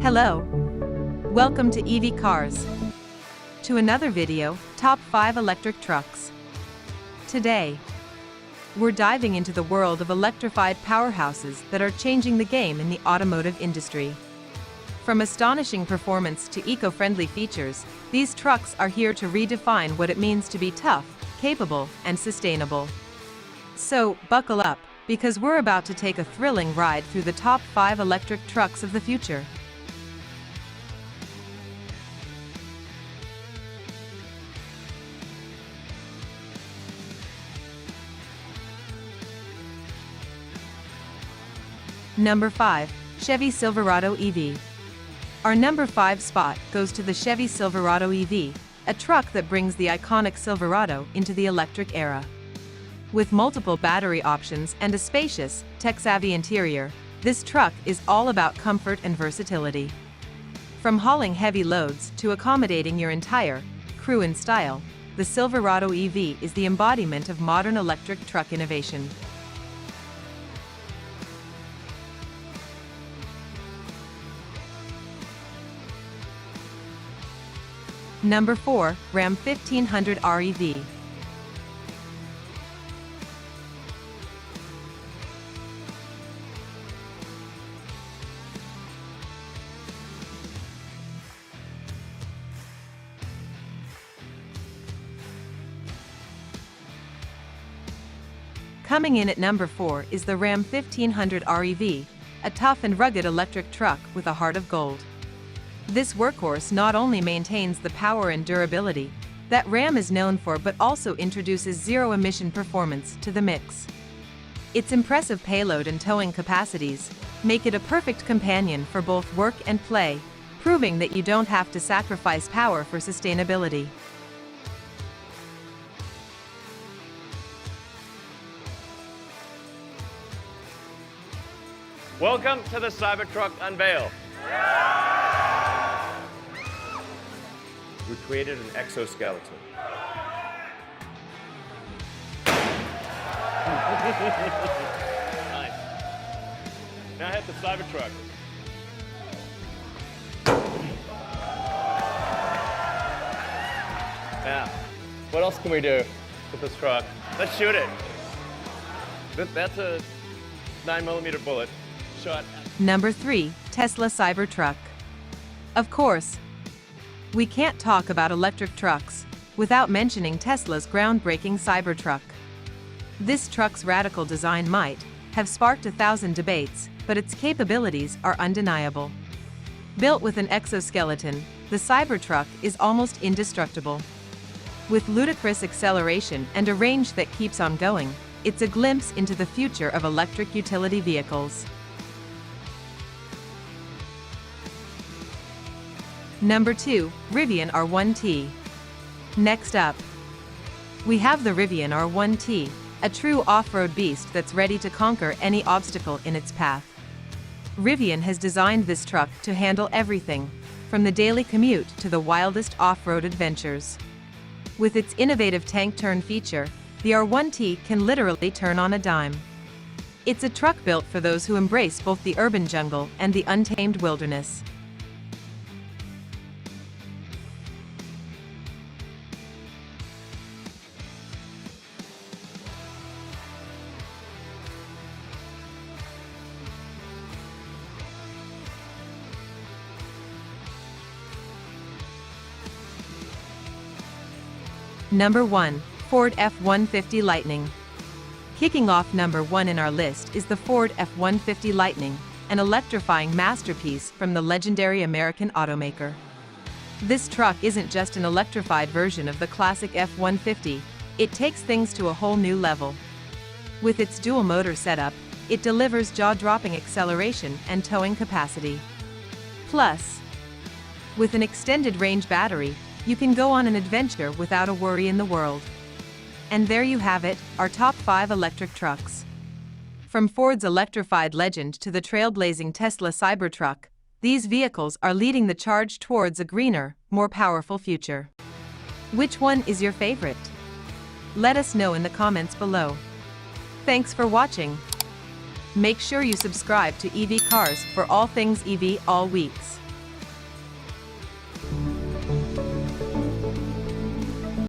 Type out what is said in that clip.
Hello. Welcome to EV Cars. To another video, Top 5 Electric Trucks. Today, we're diving into the world of electrified powerhouses that are changing the game in the automotive industry. From astonishing performance to eco-friendly features, these trucks are here to redefine what it means to be tough, capable, and sustainable. So, buckle up, because we're about to take a thrilling ride through the top 5 electric trucks of the future. Number 5. Chevy Silverado EV. Our number 5 spot goes to the Chevy Silverado EV, a truck that brings the iconic Silverado into the electric era. With multiple battery options and a spacious, tech-savvy interior, this truck is all about comfort and versatility. From hauling heavy loads to accommodating your entire crew in style, the Silverado EV is the embodiment of modern electric truck innovation. Number 4. Ram 1500 REV. Coming in at number 4 is the Ram 1500 REV, a tough and rugged electric truck with a heart of gold. This workhorse not only maintains the power and durability that Ram is known for, but also introduces zero-emission performance to the mix. Its impressive payload and towing capacities make it a perfect companion for both work and play, proving that you don't have to sacrifice power for sustainability. Welcome to the Cybertruck unveil. We created an exoskeleton. Nice. Now hit the Cybertruck. Now, what else can we do with this truck? Let's shoot it. That's a 9mm bullet. Shot. Number 3. Tesla Cybertruck. Of course, we can't talk about electric trucks without mentioning Tesla's groundbreaking Cybertruck. This truck's radical design might have sparked 1,000 debates, but its capabilities are undeniable. Built with an exoskeleton, the Cybertruck is almost indestructible. With ludicrous acceleration and a range that keeps on going, it's a glimpse into the future of electric utility vehicles. Number 2. Rivian R1T. Next up, we have the Rivian R1T, a true off-road beast that's ready to conquer any obstacle in its path. Rivian has designed this truck to handle everything, from the daily commute to the wildest off-road adventures. With its innovative tank turn feature, the R1T can literally turn on a dime. It's a truck built for those who embrace both the urban jungle and the untamed wilderness. Number 1. Ford F-150 Lightning. Kicking off number 1 in our list is the Ford F-150 Lightning, an electrifying masterpiece from the legendary American automaker. This truck isn't just an electrified version of the classic F-150, it takes things to a whole new level. With its dual-motor setup, it delivers jaw-dropping acceleration and towing capacity. Plus, with an extended range battery, you can go on an adventure without a worry in the world. And there you have it, our top 5 electric trucks. From Ford's electrified legend to the trailblazing Tesla Cybertruck, these vehicles are leading the charge towards a greener, more powerful future. Which one is your favorite? Let us know in the comments below. Thanks for watching. Make sure you subscribe to EV Cars for all things EV all weeks.